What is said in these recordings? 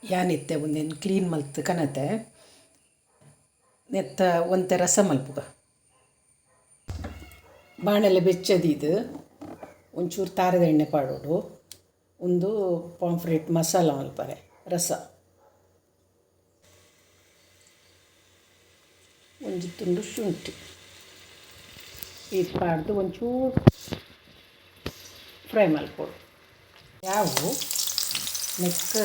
ಯಾನಿತ್ತೆ ಒಂದೇನು ಕ್ಲೀನ್ ಮಲ್ತು ಕನತೆ ನೆತ್ತ ಒಂತೆ ರಸ ಮಲ್ಪುಗ ಬಾಣಲೆ ಬೆಚ್ಚದಿದ್ದು ಒಂಚೂರು ತಾರದ ಎಣ್ಣೆ ಪಾಡೋಡು ಒಂದು ಪಾಂಫ್ರೆಟ್ ಮಸಾಲ ಮಲ್ಪರೆ ರಸ ಒಂಜಿ ತುಂಡು ಶುಂಠಿ ಇದು ಪಾಡ್ದು ಒಂಚೂರು ಫ್ರೈ ಮಲ್ಪೋಡು ಯಾವು ನೆಕ್ಸ್ಟ್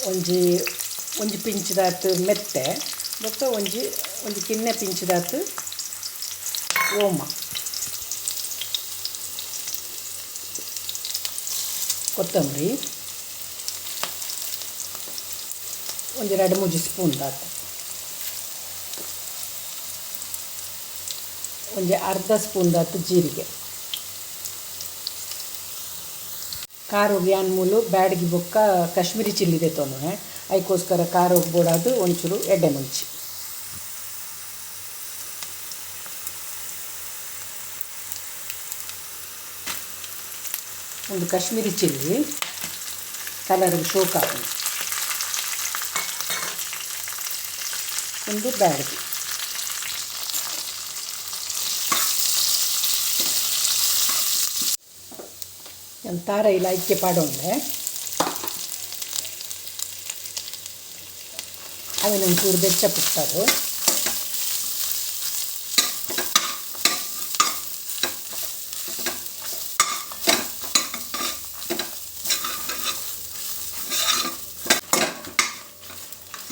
ಒಂಜಿ ಪಿಂಚ್ದಾತು ಮೆತ್ತೆ ಮತ್ತು ಒಂಜಿ ಕಿನ್ನೆ ಪಿಂಚ್ದಾತು ಓಮ ಕೊತ್ತಂಬರಿ ಒಂದು 2-3 ಸ್ಪೂನ್ ದಾತು ಒಂದು ಅರ್ಧ ಸ್ಪೂನ್ ದಾತು ಜೀರಿಗೆ ಖಾರ ಯಾನ್ ಮೂಲು ಬ್ಯಾಡಗಿ ಬೊಕ್ಕ ಕಾಶ್ಮೀರಿ ಚಿಲ್ಲಿ ದೆತ್ತೊಂದು ಅದಕ್ಕೋಸ್ಕರ ಖಾರ ಬೋಡಾದು ಒಂಚೂರು ಎಡ್ಡೆ ಮುಂಚಿ ಒಂದು ಕಾಶ್ಮೀರಿ ಚಿಲ್ಲಿ ಕಲರ್ ಶೋಕ ಒಂದು ಬ್ಯಾಡಗಿ ತಾರ ಇಲ್ಲ ಇಕ್ಕೆ ಪಾಡೊಂಡೆ ಅವನೊಂಚೂರು ಬೆಚ್ಚ ಪುಟ್ಟದು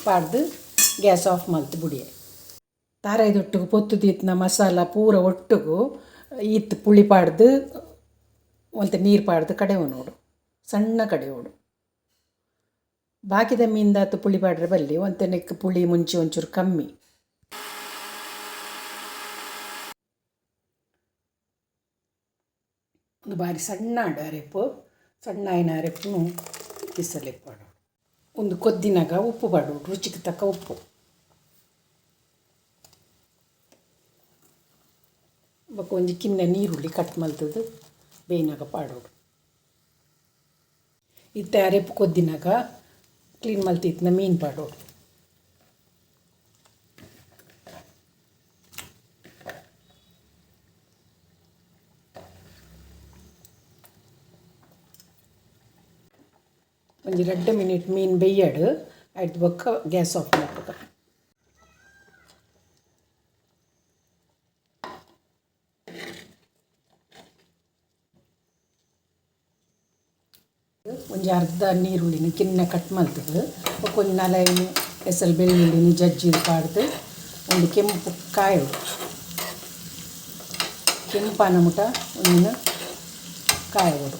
ಪಾಡ್ದು ಗ್ಯಾಸ್ ಆಫ್ ಮಲ್ತು ಬುಡಿಯೆ ತಾರ ಇದೊಟ್ಟಿಗೆ ಪೊತ್ತು ತೀತ್ನ ಮಸಾಲ ಪೂರ ಒಟ್ಟಿಗೂ ಈತ್ ಪುಳಿ ಪಾಡ್ದು ಒಂತೆ ನೀರು ಪಾಡ್ದು ಕಡೆವು ನೋಡು ಸಣ್ಣ ಕಡೆಯೋಡು ಬಾಕಿದ ಮೀನ್ದಾತು ಪುಳಿ ಪಾಡ್ರೆ ಬಲ್ಲಿ ಒಂತೆ ನೆಕ್ ಪುಳಿ ಮುಂಚೆ ಒಂಚೂರು ಕಮ್ಮಿ ಒಂದು ಬಾರಿ ಸಣ್ಣ ಅರೆಪು ಸಣ್ಣ ಆಯ್ನ ಅರೆಪು ಕಿಸಲೆ ಪಾಡು ಒಂದು ಕೊದ್ದಿನಾಗ ಉಪ್ಪು ಪಾಡು ರುಚಿಗೆ ತಕ್ಕ ಉಪ್ಪು ಬೊಕ್ಕ ಒಂಜಿ ಕಿನ್ನೆ ನೀರುಳ್ಳಿ ಕಟ್ ಮಲ್ತದ್ದು ಬೇಯ್ನಾಗ ಪಾಡೋಡು ಇತ್ತೆ ಅರೆಪು ಕೊದ್ದಿನಾಗ ಕ್ಲೀನ್ ಮಲ್ತಿತ್ನ ಮೀನು ಪಾಡೋಡು ಒಂಜಿ 2 ಮಿನಿಟ್ ಮೀನು ಬೇಯ್ಯಡು ಆಯ್ತು ಬೊಕ್ಕ ಗ್ಯಾಸ್ ಆಫ್ ಮಾಡ್ಬೇಕ ಒಂಜಿ ಅರ್ಧ ನೀರುಳ್ಳಿನ ಕಿನ್ನ ಕಟ್ ಮಲ್ತದು ಒಂದು 4 ಎಸಲ್ ಬೆಳ್ಳುಳ್ಳಿನ ಜಜ್ಜಿ ಪಾಡ್ದು ಒಂದು ಕೆಂಪು ಕಾಯೋಡು ಕೆಂಪಾನ ಮುಟ ಒಂದು ಕಾಯೋಡು